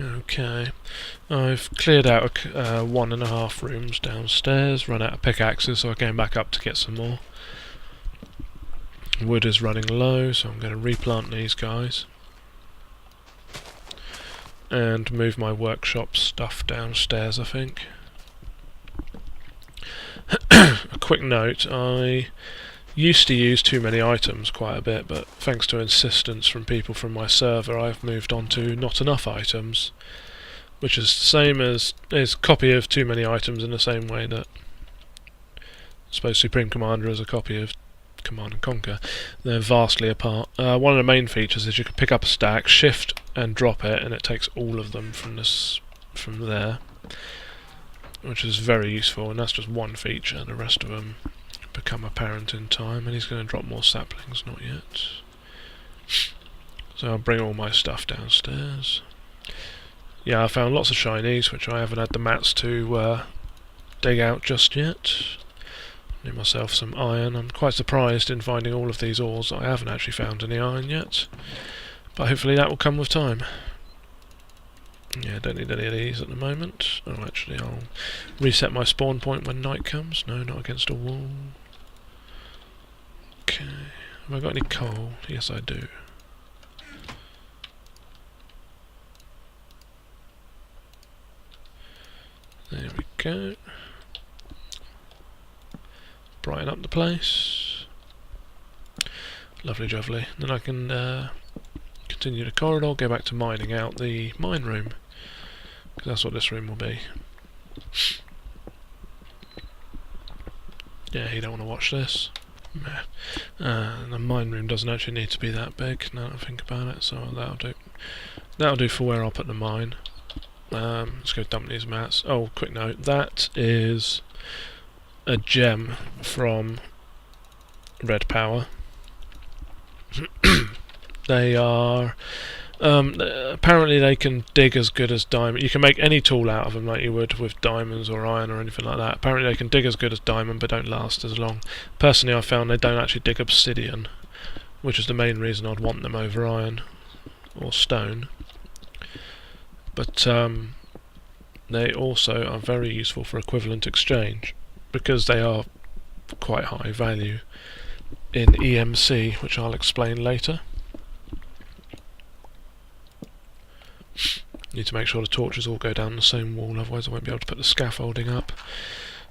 Okay, I've cleared out 1.5 rooms downstairs, run out of pickaxes, so I'm going back up to get some more. Wood is running low, so I'm going to replant these guys. And move my workshop stuff downstairs, I think. A quick note, I used to use too many items quite a bit, but thanks to insistence from people from my server, I've moved on to not enough items, which is the same as a copy of too many items in the same way that I suppose Supreme Commander is a copy of Command and Conquer. They're vastly apart. One of the main features is you can pick up a stack, shift and drop it, and it takes all of them from there, which is very useful, and that's just one feature. The rest of them become apparent in time, and he's going to drop more saplings, not yet. So I'll bring all my stuff downstairs. Yeah, I found lots of shinies, which I haven't had the mats to dig out just yet. Need myself some iron. I'm quite surprised in finding all of these ores. I haven't actually found any iron yet, but hopefully that will come with time. Yeah, don't need any of these at the moment. Oh, actually, I'll reset my spawn point when night comes. No, not against a wall. Okay. Have I got any coal? Yes, I do. There we go. Brighten up the place. Lovely jubbly. Then I can continue the corridor, go back to mining out the mine room, because that's what this room will be. Yeah, you don't want to watch this. The mine room doesn't actually need to be that big, now that I think about it, so that'll do. That'll do for where I'll put the mine. Let's go dump these mats. Oh, quick note, that is a gem from Red Power. They are apparently they can dig as good as diamond. You can make any tool out of them like you would with diamonds or iron or anything like that. Apparently they can dig as good as diamond but don't last as long. Personally, I found they don't actually dig obsidian, which is the main reason I'd want them over iron or stone. But they also are very useful for equivalent exchange, because they are quite high value in EMC, which I'll explain later. Need to make sure the torches all go down the same wall, otherwise I won't be able to put the scaffolding up.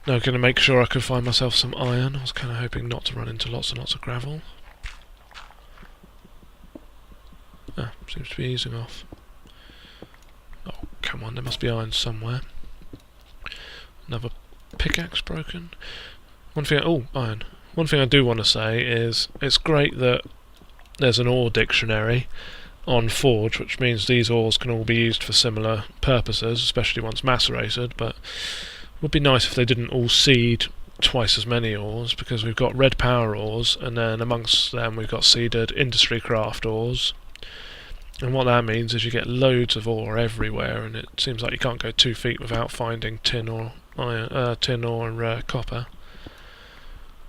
Now I'm going to make sure I can find myself some iron. I was kind of hoping not to run into lots and lots of gravel. Ah, seems to be easing off. Oh, come on, there must be iron somewhere. Another pickaxe broken. Iron. One thing I do want to say is it's great that there's an ore dictionary on Forge, which means these ores can all be used for similar purposes, especially once macerated, but it would be nice if they didn't all seed twice as many ores, because we've got red power ores, and then amongst them we've got seeded industry craft ores. And what that means is you get loads of ore everywhere, and it seems like you can't go 2 feet without finding tin or copper,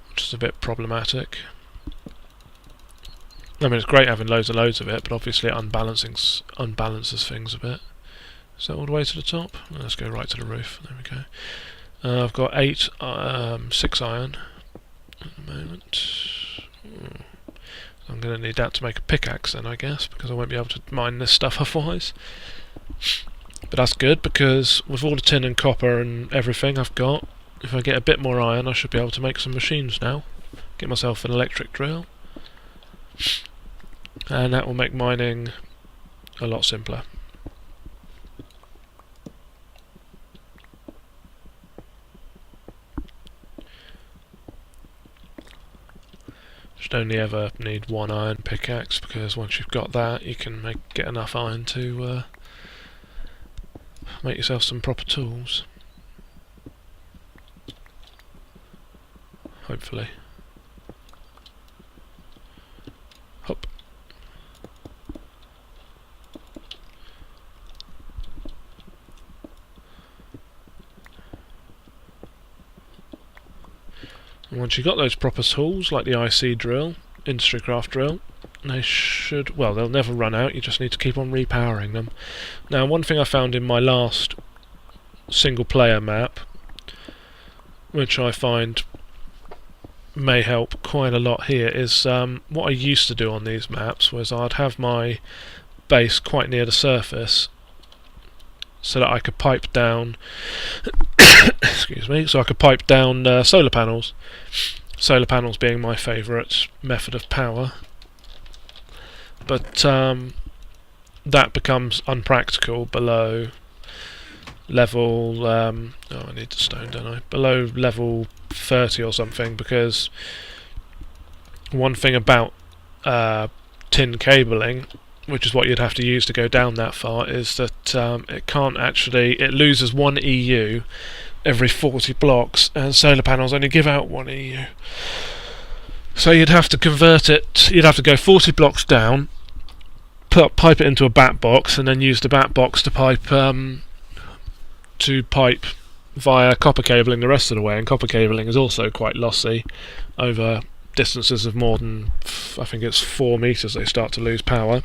which is a bit problematic. I mean, it's great having loads and loads of it, but obviously it unbalances things a bit. Is that all the way to the top? Let's go right to the roof. There we go. I've got 6 iron at the moment. I'm going to need that to make a pickaxe then, I guess, because I won't be able to mine this stuff otherwise. But that's good, because with all the tin and copper and everything I've got, if I get a bit more iron I should be able to make some machines now. Get myself an electric drill. And that will make mining a lot simpler. Should only ever need 1 iron pickaxe, because once you've got that you can get enough iron to make yourself some proper tools. Hopefully. Hop. And once you've got those proper tools, like the IC drill, industry craft drill, They should... well, they'll never run out, you just need to keep on repowering them. Now, one thing I found in my last single-player map, which I find may help quite a lot here, is what I used to do on these maps was I'd have my base quite near the surface so that I could pipe down excuse me, so I could pipe down solar panels. Solar panels being my favourite method of power. But that becomes unpractical below level oh, I need the stone, don't I? Below level 30 or something, because one thing about tin cabling, which is what you'd have to use to go down that far, is that it can't actually... it loses 1 EU every 40 blocks, and solar panels only give out 1 EU. So you'd have to convert it, you'd have to go 40 blocks down, pipe it into a bat box, and then use the bat box to pipe via copper cabling the rest of the way, and copper cabling is also quite lossy over distances of more than, I think it's 4 metres they start to lose power.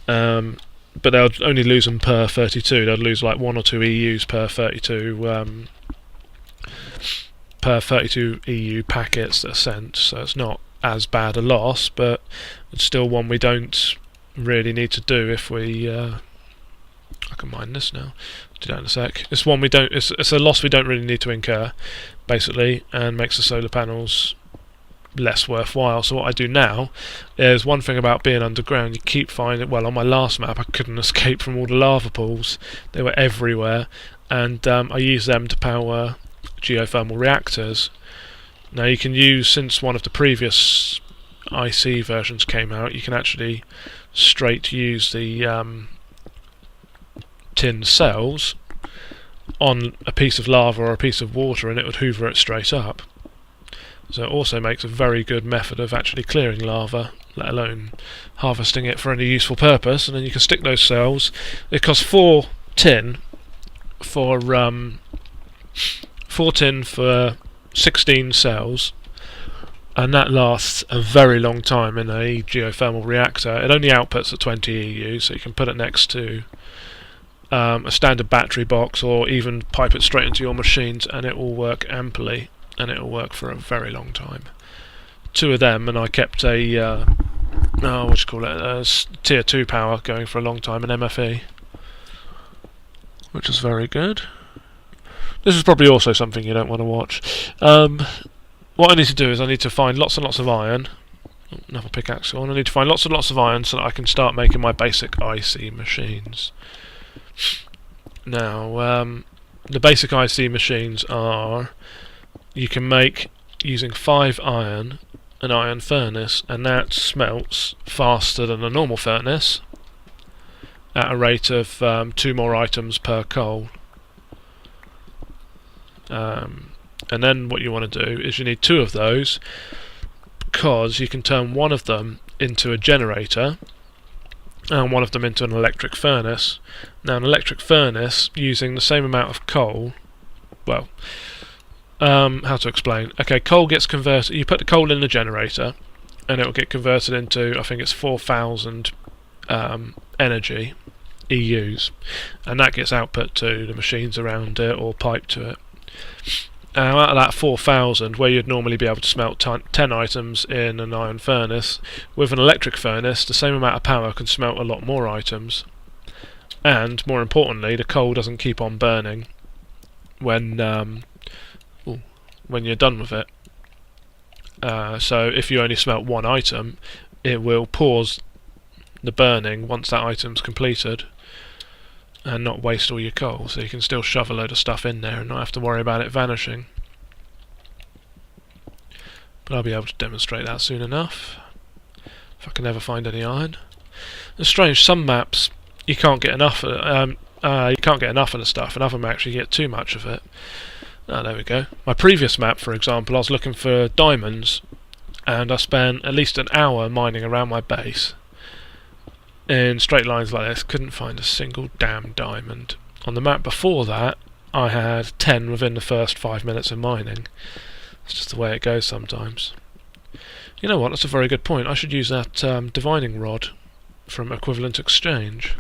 But they'll only lose them per 32. They'll lose like 1 or 2 EUs per 32 EU packets that are sent, so it's not as bad a loss, but it's still one we don't really need to do if we I can mine this now. I'll do that in a sec. It's one we don't. It's a loss we don't really need to incur, basically, and makes the solar panels less worthwhile. So what I do now is, one thing about being underground, you keep finding... well, on my last map I couldn't escape from all the lava pools. They were everywhere, and I use them to power geothermal reactors. Now you can use, since one of the previous IC versions came out, you can actually straight use the tin cells on a piece of lava or a piece of water, and it would hoover it straight up. So it also makes a very good method of actually clearing lava, let alone harvesting it for any useful purpose. And then you can stick those cells. It costs 4 tin for 16 cells, and that lasts a very long time in a geothermal reactor. It only outputs at 20 EU, so you can put it next to a standard battery box, or even pipe it straight into your machines, and it will work amply. And it'll work for a very long time. 2 of them, and I kept a tier 2 power going for a long time, an MFE, which is very good. This is probably also something you don't want to watch. What I need to do is I need to find lots and lots of iron. Oh, another pickaxe on. I need to find lots and lots of iron so that I can start making my basic IC machines. Now, the basic IC machines are... you can make, using 5 iron, an iron furnace, and that smelts faster than a normal furnace at a rate of 2 more items per coal. And then what you want to do is you need 2 of those, because you can turn one of them into a generator and one of them into an electric furnace. Now, an electric furnace, using the same amount of coal, well, how to explain? Okay, coal gets converted. You put the coal in the generator, and it will get converted into, I think it's 4,000 energy EUs, and that gets output to the machines around it or piped to it. Now, out of that 4,000, where you'd normally be able to smelt 10 items in an iron furnace, with an electric furnace, the same amount of power can smelt a lot more items. And more importantly, the coal doesn't keep on burning when you're done with it. So if you only smelt 1 item, it will pause the burning once that item's completed and not waste all your coal, so you can still shove a load of stuff in there and not have to worry about it vanishing. But I'll be able to demonstrate that soon enough, if I can ever find any iron. It's strange, some maps you can't get enough of the stuff, and other maps you get too much of it. Oh, there we go. My previous map, for example, I was looking for diamonds, and I spent at least an hour mining around my base in straight lines like this. Couldn't find a single damn diamond. On the map before that, I had 10 within the first 5 minutes of mining. It's just the way it goes sometimes. You know what, that's a very good point. I should use that divining rod from Equivalent Exchange.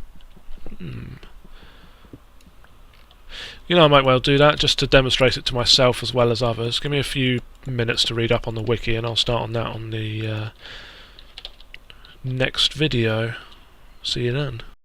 You know, I might well do that, just to demonstrate it to myself as well as others. Give me a few minutes to read up on the wiki, and I'll start on that on the next video. See you then.